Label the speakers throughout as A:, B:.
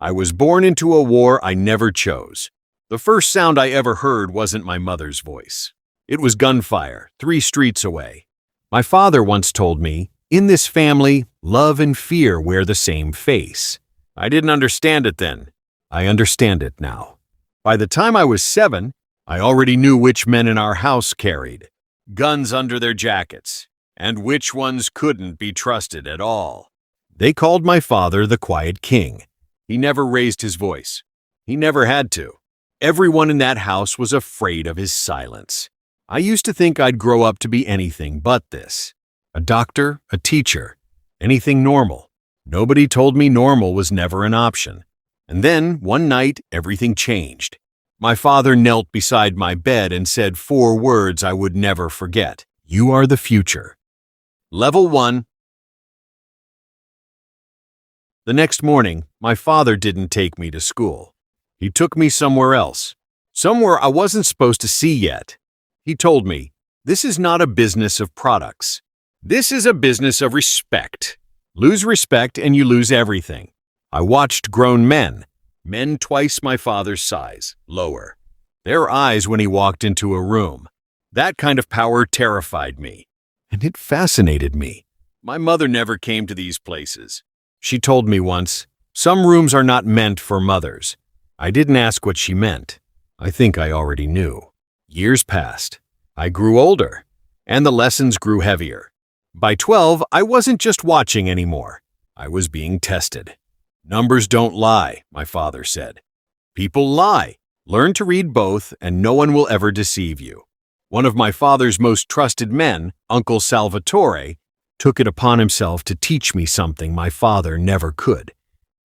A: I was born into a war I never chose. The first sound I ever heard wasn't my mother's voice. It was gunfire, 3 streets away. My father once told me, "In this family, love and fear wear the same face." I didn't understand it then. I understand it now. By the time I was 7, I already knew which men in our house carried guns under their jackets, and which ones couldn't be trusted at all. They called my father the Quiet King. He never raised his voice. He never had to. Everyone in that house was afraid of his silence. I used to think I'd grow up to be anything but this. A doctor, a teacher, anything normal. Nobody told me normal was never an option. And then, one night, everything changed. My father knelt beside my bed and said 4 words I would never forget. "You are the future." Level 1. The next morning, my father didn't take me to school. He took me somewhere else, somewhere I wasn't supposed to see yet. He told me, "This is not a business of products. This is a business of respect. Lose respect and you lose everything." I watched grown men twice my father's size, lower. Their eyes when he walked into a room. That kind of power terrified me, and it fascinated me. My mother never came to these places. She told me once, "Some rooms are not meant for mothers." I didn't ask what she meant. I think I already knew. Years passed. I grew older, and the lessons grew heavier. By 12, I wasn't just watching anymore. I was being tested. "Numbers don't lie," my father said. "People lie. Learn to read both, and no one will ever deceive you." One of my father's most trusted men, Uncle Salvatore, took it upon himself to teach me something my father never could.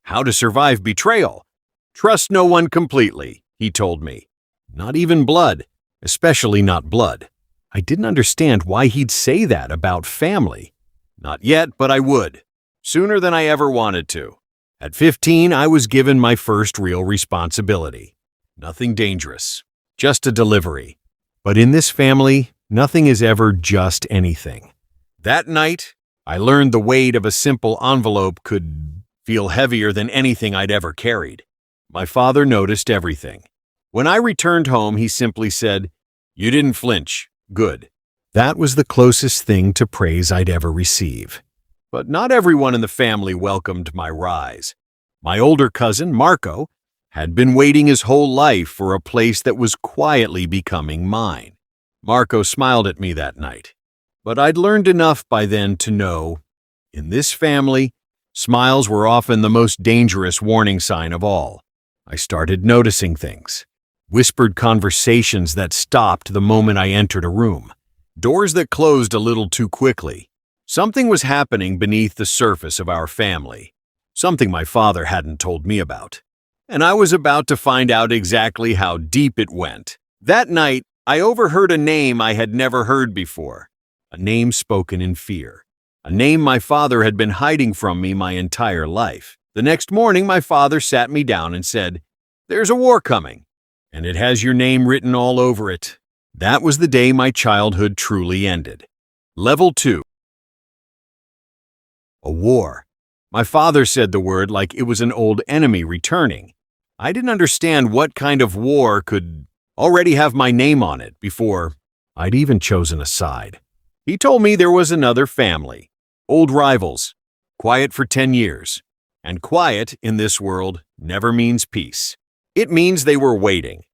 A: How to survive betrayal. "Trust no one completely," he told me. Not even blood, especially not blood. I didn't understand why he'd say that about family. Not yet, but I would. Sooner than I ever wanted to. At 15, I was given my first real responsibility. Nothing dangerous, just a delivery. But in this family, nothing is ever just anything. That night, I learned the weight of a simple envelope could feel heavier than anything I'd ever carried. My father noticed everything. When I returned home, he simply said, "You didn't flinch. Good." That was the closest thing to praise I'd ever receive. But not everyone in the family welcomed my rise. My older cousin, Marco, had been waiting his whole life for a place that was quietly becoming mine. Marco smiled at me that night. But I'd learned enough by then to know, in this family, smiles were often the most dangerous warning sign of all. I started noticing things. Whispered conversations that stopped the moment I entered a room. Doors that closed a little too quickly. Something was happening beneath the surface of our family. Something my father hadn't told me about. And I was about to find out exactly how deep it went. That night, I overheard a name I had never heard before. A name spoken in fear. A name my father had been hiding from me my entire life. The next morning, my father sat me down and said, "There's a war coming, and it has your name written all over it." That was the day my childhood truly ended. Level 2. A war. My father said the word like it was an old enemy returning. I didn't understand what kind of war could already have my name on it before I'd even chosen a side. He told me there was another family, old rivals, quiet for 10 years. And quiet in this world never means peace. It means they were waiting.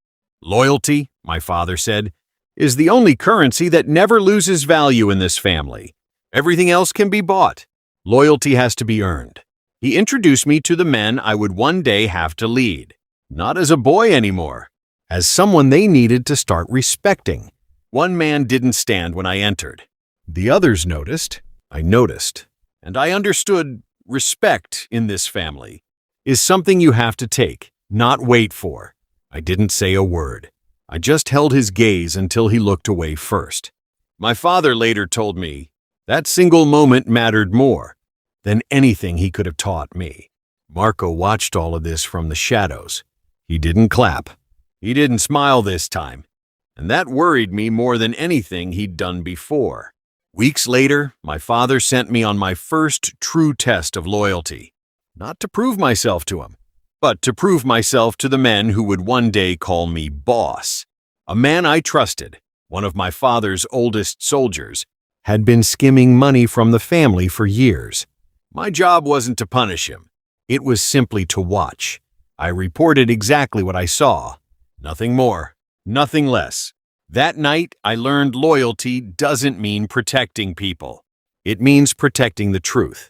A: Loyalty, my father said, is the only currency that never loses value in this family. Everything else can be bought. Loyalty has to be earned. He introduced me to the men I would one day have to lead. Not as a boy anymore, as someone they needed to start respecting. One man didn't stand when I entered. The others noticed. I noticed. And I understood respect in this family is something you have to take, not wait for. I didn't say a word. I just held his gaze until he looked away first. My father later told me that single moment mattered more than anything he could have taught me. Marco watched all of this from the shadows. He didn't clap. He didn't smile this time. And that worried me more than anything he'd done before. Weeks later, my father sent me on my first true test of loyalty. Not to prove myself to him, but to prove myself to the men who would one day call me boss. A man I trusted, one of my father's oldest soldiers, had been skimming money from the family for years. My job wasn't to punish him. It was simply to watch. I reported exactly what I saw. Nothing more, nothing less. That night, I learned loyalty doesn't mean protecting people. It means protecting the truth.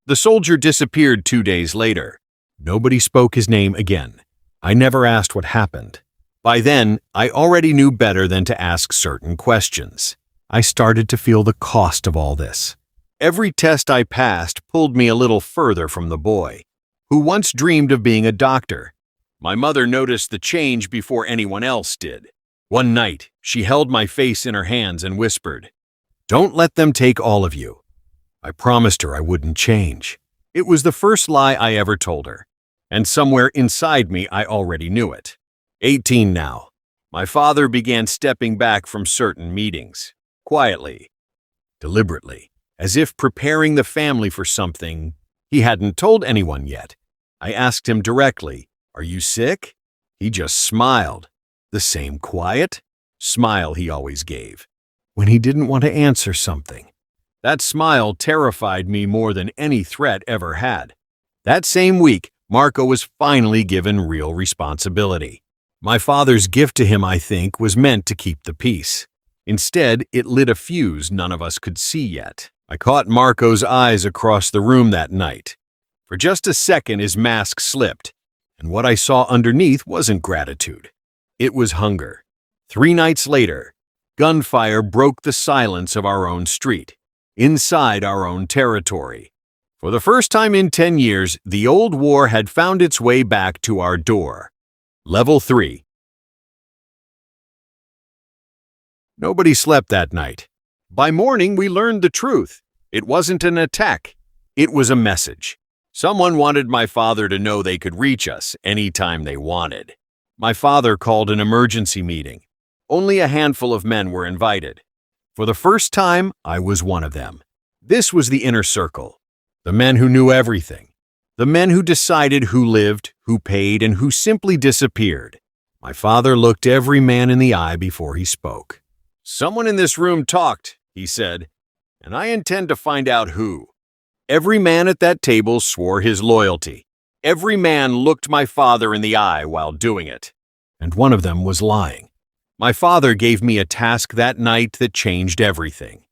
A: The soldier disappeared 2 days later. Nobody spoke his name again. I never asked what happened. By then, I already knew better than to ask certain questions. I started to feel the cost of all this. Every test I passed pulled me a little further from the boy, who once dreamed of being a doctor. My mother noticed the change before anyone else did. One night, she held my face in her hands and whispered, "Don't let them take all of you." I promised her I wouldn't change. It was the first lie I ever told her, and somewhere inside me I already knew it. 18 now. My father began stepping back from certain meetings, quietly, deliberately, as if preparing the family for something he hadn't told anyone yet. I asked him directly, "Are you sick?" He just smiled, the same quiet smile he always gave when he didn't want to answer something. That smile terrified me more than any threat ever had. That same week, Marco was finally given real responsibility. My father's gift to him, I think, was meant to keep the peace. Instead, it lit a fuse none of us could see yet. I caught Marco's eyes across the room that night. For just a second, his mask slipped, and what I saw underneath wasn't gratitude. It was hunger. 3 nights later, gunfire broke the silence of our own street, inside our own territory. For the first time in 10 years, the old war had found its way back to our door. Level 3. Nobody slept that night. By morning, we learned the truth. It wasn't an attack. It was a message. Someone wanted my father to know they could reach us anytime they wanted. My father called an emergency meeting. Only a handful of men were invited. For the first time, I was one of them. This was the inner circle. The men who knew everything. The men who decided who lived, who paid, and who simply disappeared. My father looked every man in the eye before he spoke. "Someone in this room talked," he said, "and I intend to find out who." Every man at that table swore his loyalty. Every man looked my father in the eye while doing it. And one of them was lying. My father gave me a task that night that changed everything.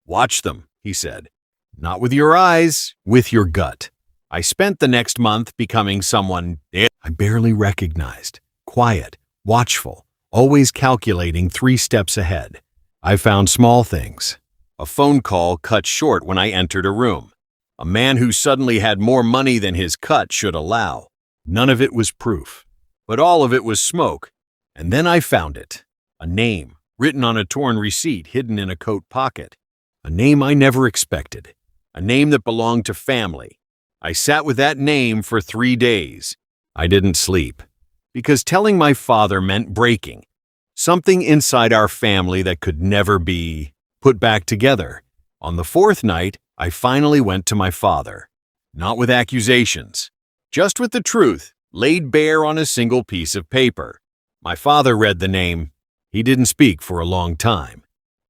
A: "Watch them," he said. "Not with your eyes, with your gut." I spent the next month becoming someone I barely recognized. Quiet, watchful, always calculating 3 steps ahead. I found small things. A phone call cut short when I entered a room. A man who suddenly had more money than his cut should allow. None of it was proof, but all of it was smoke. And then I found it. A name, written on a torn receipt hidden in a coat pocket. A name I never expected. A name that belonged to family. I sat with that name for 3 days. I didn't sleep, because telling my father meant breaking something inside our family that could never be put back together. On the 4th night, I finally went to my father. Not with accusations, just with the truth, laid bare on a single piece of paper. My father read the name. He didn't speak for a long time.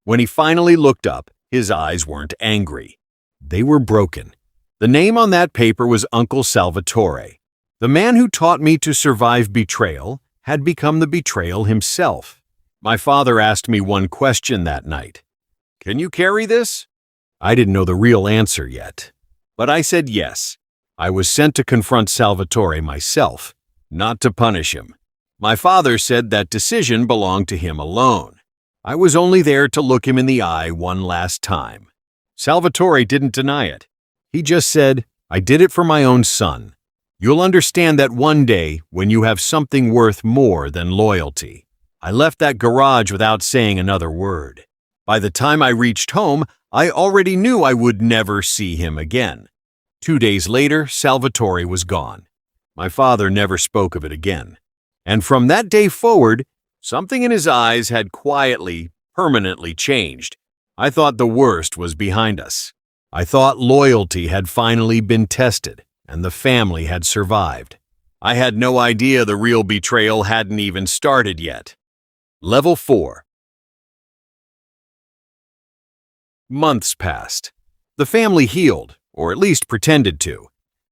A: When he finally looked up, his eyes weren't angry. They were broken. The name on that paper was Uncle Salvatore. The man who taught me to survive betrayal had become the betrayal himself. My father asked me one question that night. "Can you carry this?" I didn't know the real answer yet, but I said yes. I was sent to confront Salvatore myself, not to punish him. My father said that decision belonged to him alone. I was only there to look him in the eye one last time. Salvatore didn't deny it. He just said, "I did it for my own son. You'll understand that one day when you have something worth more than loyalty." I left that garage without saying another word. By the time I reached home, I already knew I would never see him again. 2 days later, Salvatore was gone. My father never spoke of it again. And from that day forward, something in his eyes had quietly, permanently changed. I thought the worst was behind us. I thought loyalty had finally been tested, and the family had survived. I had no idea the real betrayal hadn't even started yet. Level 4. Months passed. The family healed, or at least pretended to.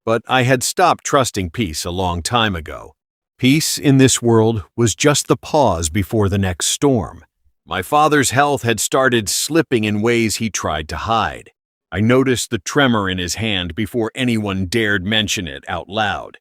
A: But I had stopped trusting peace a long time ago. Peace in this world was just the pause before the next storm. My father's health had started slipping in ways he tried to hide. I noticed the tremor in his hand before anyone dared mention it out loud.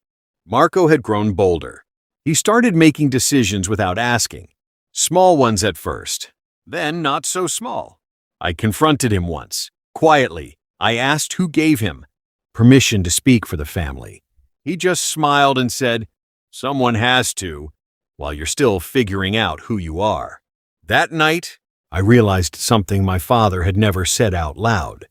A: Marco had grown bolder. He started making decisions without asking. Small ones at first, then not so small. I confronted him once. Quietly, I asked who gave him permission to speak for the family. He just smiled and said, "Someone has to, while you're still figuring out who you are." That night, I realized something my father had never said out loud.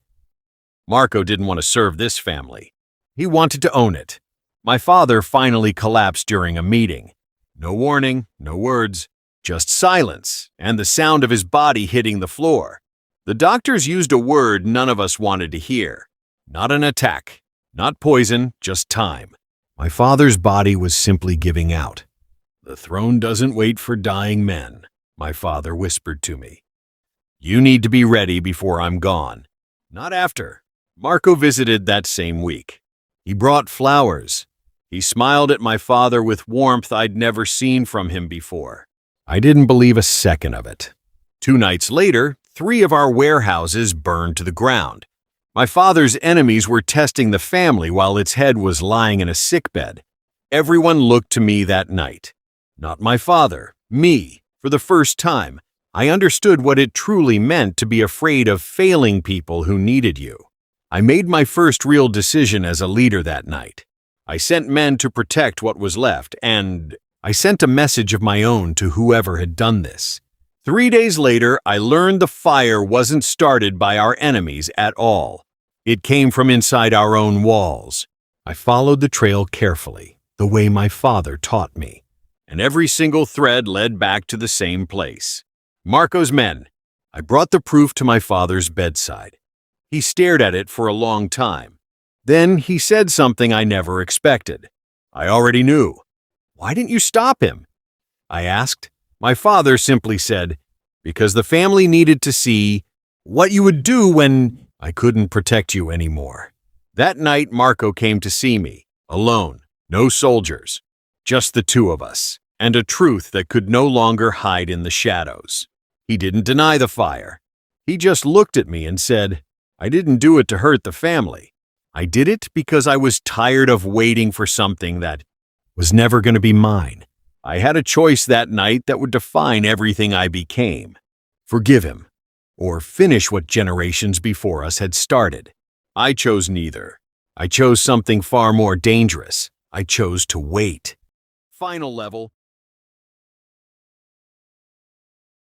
A: Marco didn't want to serve this family. He wanted to own it. My father finally collapsed during a meeting. No warning, no words, just silence and the sound of his body hitting the floor. The doctors used a word none of us wanted to hear. Not an attack, not poison, just time. My father's body was simply giving out. "The throne doesn't wait for dying men," my father whispered to me. "You need to be ready before I'm gone." Not after. Marco visited that same week. He brought flowers. He smiled at my father with warmth I'd never seen from him before. I didn't believe a second of it. 2 nights later, 3 of our warehouses burned to the ground. My father's enemies were testing the family while its head was lying in a sickbed. Everyone looked to me that night. Not my father, me. For the first time, I understood what it truly meant to be afraid of failing people who needed you. I made my first real decision as a leader that night. I sent men to protect what was left, and I sent a message of my own to whoever had done this. 3 days later, I learned the fire wasn't started by our enemies at all. It came from inside our own walls. I followed the trail carefully, the way my father taught me. And every single thread led back to the same place. Marco's men. I brought the proof to my father's bedside. He stared at it for a long time. Then he said something I never expected. "I already knew." "Why didn't you stop him?" I asked. My father simply said, "Because the family needed to see what you would do when I couldn't protect you anymore." That night, Marco came to see me, alone, no soldiers, just the 2 of us, and a truth that could no longer hide in the shadows. He didn't deny the fire. He just looked at me and said, "I didn't do it to hurt the family. I did it because I was tired of waiting for something that was never going to be mine." I had a choice that night that would define everything I became. Forgive him, or finish what generations before us had started. I chose neither. I chose something far more dangerous. I chose to wait. Final level.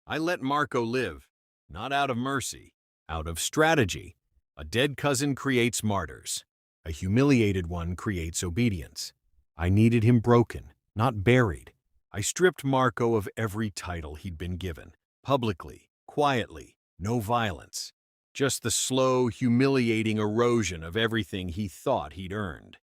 A: I let Marco live, not out of mercy, out of strategy. A dead cousin creates martyrs. A humiliated one creates obedience. I needed him broken, not buried. I stripped Marco of every title he'd been given, publicly, quietly, no violence. Just the slow, humiliating erosion of everything he thought he'd earned.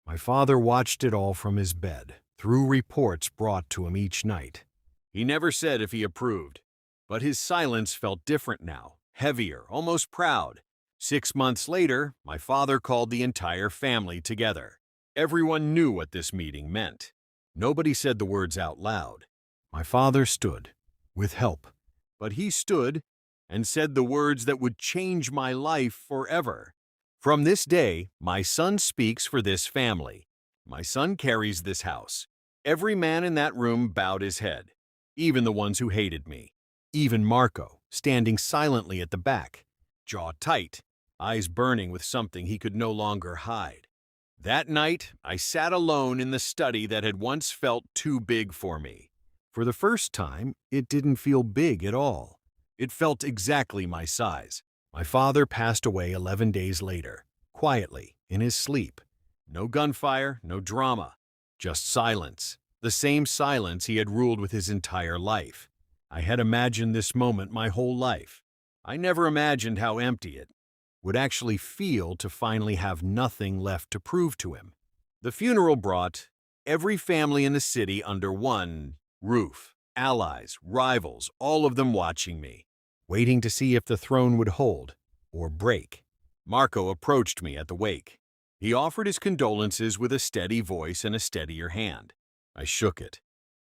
A: My father watched it all from his bed, through reports brought to him each night. He never said if he approved, but his silence felt different now, heavier, almost proud. 6 months later, my father called the entire family together. Everyone knew what this meeting meant. Nobody said the words out loud. My father stood, with help. But he stood and said the words that would change my life forever. "From this day, my son speaks for this family. My son carries this house." Every man in that room bowed his head, even the ones who hated me. Even Marco, standing silently at the back, jaw tight, eyes burning with something he could no longer hide. That night, I sat alone in the study that had once felt too big for me. For the first time, it didn't feel big at all. It felt exactly my size. My father passed away 11 days later, quietly, in his sleep. No gunfire, no drama, just silence. The same silence he had ruled with his entire life. I had imagined this moment my whole life. I never imagined how empty it would actually feel to finally have nothing left to prove to him. The funeral brought Every family in the city under one roof. Allies, rivals, all of them watching me, waiting to see if the throne would hold or break. Marco approached me at the wake. He offered his condolences with a steady voice and a steadier hand. I shook it,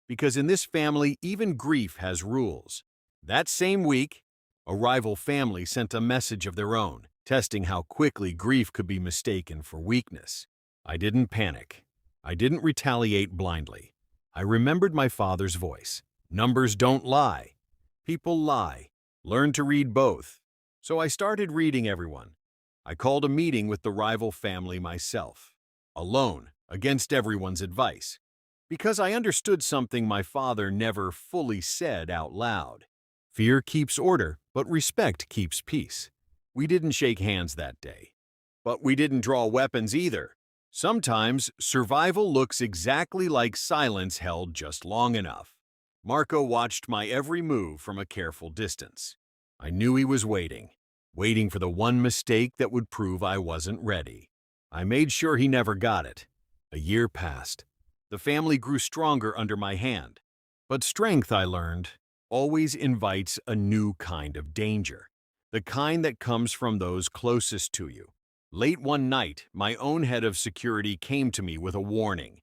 A: because in this family even grief has rules. That same week, a rival family sent a message of their own, testing how quickly grief could be mistaken for weakness. I didn't panic. I didn't retaliate blindly. I remembered my father's voice. Numbers don't lie. People lie. Learn to read both. So I started reading everyone. I called a meeting with the rival family myself, alone, against everyone's advice, because I understood something my father never fully said out loud. Fear keeps order, but respect keeps peace. We didn't shake hands that day, but we didn't draw weapons either. Sometimes survival looks exactly like silence held just long enough. Marco watched my every move from a careful distance. I knew he was waiting for the one mistake that would prove I wasn't ready. I made sure he never got it. A year passed. The family grew stronger under my hand. But strength, I learned, always invites a new kind of danger, the kind that comes from those closest to you. Late one night, my own head of security came to me with a warning.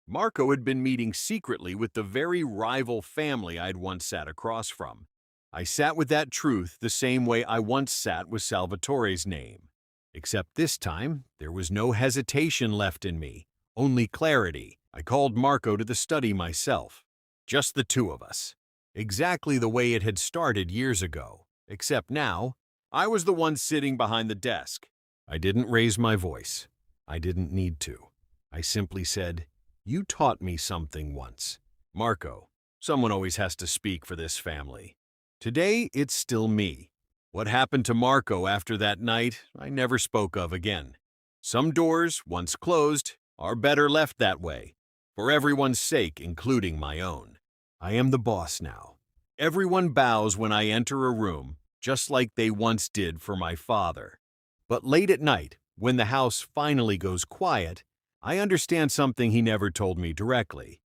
A: Marco had been meeting secretly with the very rival family I'd once sat across from. I sat with that truth the same way I once sat with Salvatore's name. Except this time, there was no hesitation left in me, only clarity. I called Marco to the study myself. Just the two of us. Exactly the way it had started years ago. Except now, I was the one sitting behind the desk. I didn't raise my voice. I didn't need to. I simply said, "You taught me something once." Marco, someone always has to speak for this family. Today, it's still me. What happened to Marco after that night, I never spoke of again. Some doors, once closed, are better left that way, for everyone's sake, including my own. I am the boss now. Everyone bows when I enter a room, just like they once did for my father. But late at night, when the house finally goes quiet, I understand something he never told me directly.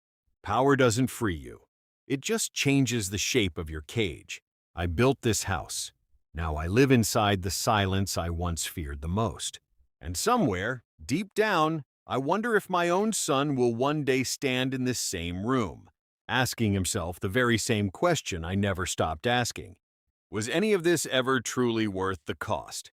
A: Power doesn't free you. It just changes the shape of your cage. I built this house. Now I live inside the silence I once feared the most. And somewhere, deep down, I wonder if my own son will one day stand in this same room, asking himself the very same question I never stopped asking. Was any of this ever truly worth the cost?